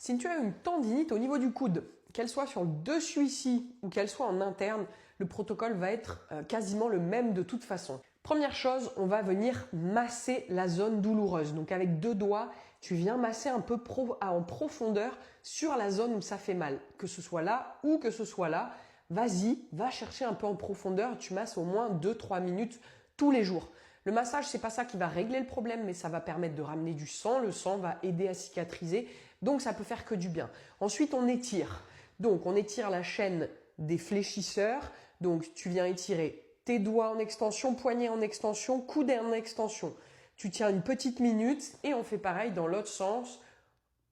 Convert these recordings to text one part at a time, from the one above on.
Si tu as une tendinite au niveau du coude, qu'elle soit sur le dessus ici ou qu'elle soit en interne, le protocole va être quasiment le même de toute façon. Première chose, on va venir masser la zone douloureuse. Donc avec 2 doigts, tu viens masser un peu en profondeur sur la zone où ça fait mal. Que ce soit là ou que ce soit là, vas-y, va chercher un peu en profondeur. Tu masses au moins 2-3 minutes tous les jours. Le massage, c'est pas ça qui va régler le problème, mais ça va permettre de ramener du sang. Le sang va aider à cicatriser, donc ça peut faire que du bien. Ensuite, on étire. Donc, on étire la chaîne des fléchisseurs. Donc, tu viens étirer tes doigts en extension, poignets en extension, coude en extension. Tu tiens une petite minute et on fait pareil dans l'autre sens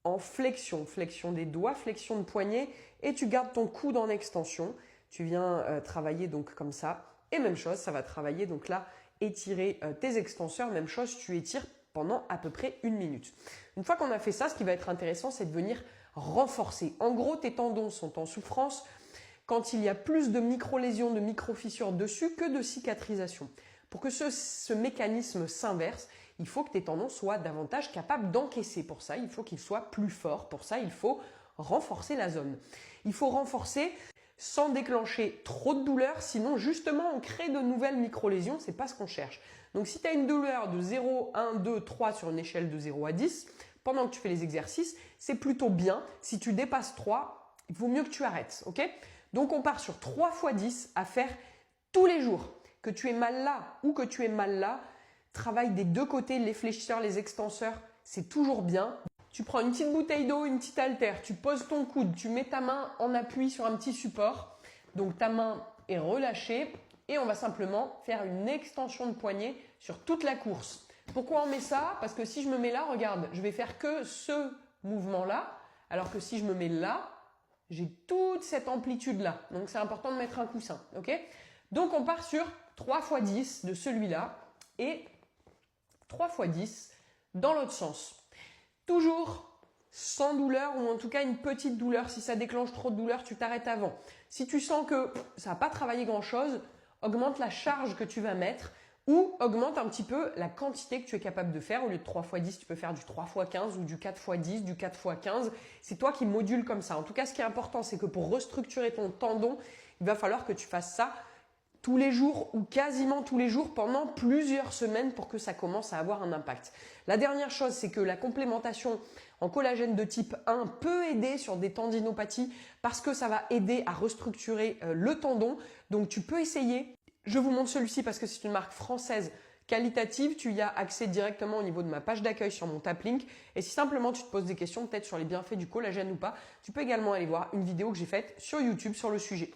en flexion. Flexion des doigts, flexion de poignet et tu gardes ton coude en extension. Tu viens travailler donc comme ça. Et même chose, ça va travailler donc là, étirer tes extenseurs. Même chose, tu étires pendant à peu près 1 minute. Une fois qu'on a fait ça, ce qui va être intéressant, c'est de venir renforcer. En gros, tes tendons sont en souffrance quand il y a plus de micro-lésions, de micro-fissures dessus que de cicatrisation. Pour que ce mécanisme s'inverse, il faut que tes tendons soient davantage capables d'encaisser. Pour ça, il faut qu'ils soient plus forts. Pour ça, il faut renforcer la zone. Il faut renforcer sans déclencher trop de douleur, sinon justement on crée de nouvelles micro-lésions, c'est pas ce qu'on cherche. Donc si tu as une douleur de 0, 1, 2, 3 sur une échelle de 0 à 10, pendant que tu fais les exercices, c'est plutôt bien. Si tu dépasses 3, il vaut mieux que tu arrêtes, ok? Donc on part sur 3 x 10 à faire tous les jours. Que tu aies mal là ou que tu aies mal là, travaille des deux côtés, les fléchisseurs, les extenseurs, c'est toujours bien. Tu prends une petite bouteille d'eau, une petite haltère, tu poses ton coude, tu mets ta main en appui sur un petit support. Donc ta main est relâchée et on va simplement faire une extension de poignet sur toute la course. Pourquoi on met ça? Parce que si je me mets là, regarde, je vais faire que ce mouvement-là, alors que si je me mets là, j'ai toute cette amplitude-là. Donc c'est important de mettre un coussin, ok? Donc on part sur 3 x 10 de celui-là et 3 x 10 dans l'autre sens. Toujours sans douleur ou en tout cas une petite douleur. Si ça déclenche trop de douleur, tu t'arrêtes avant. Si tu sens que ça n'a pas travaillé grand-chose, augmente la charge que tu vas mettre ou augmente un petit peu la quantité que tu es capable de faire. Au lieu de 3 x 10, tu peux faire du 3 x 15 ou du 4 x 10, du 4 x 15. C'est toi qui modules comme ça. En tout cas, ce qui est important, c'est que pour restructurer ton tendon, il va falloir que tu fasses ça tous les jours ou quasiment tous les jours pendant plusieurs semaines pour que ça commence à avoir un impact. La dernière chose, c'est que la complémentation en collagène de type 1 peut aider sur des tendinopathies parce que ça va aider à restructurer le tendon. Donc tu peux essayer. Je vous montre celui-ci parce que c'est une marque française qualitative. Tu y as accès directement au niveau de ma page d'accueil sur mon Taplink. Et si simplement tu te poses des questions peut-être sur les bienfaits du collagène ou pas, tu peux également aller voir une vidéo que j'ai faite sur YouTube sur le sujet.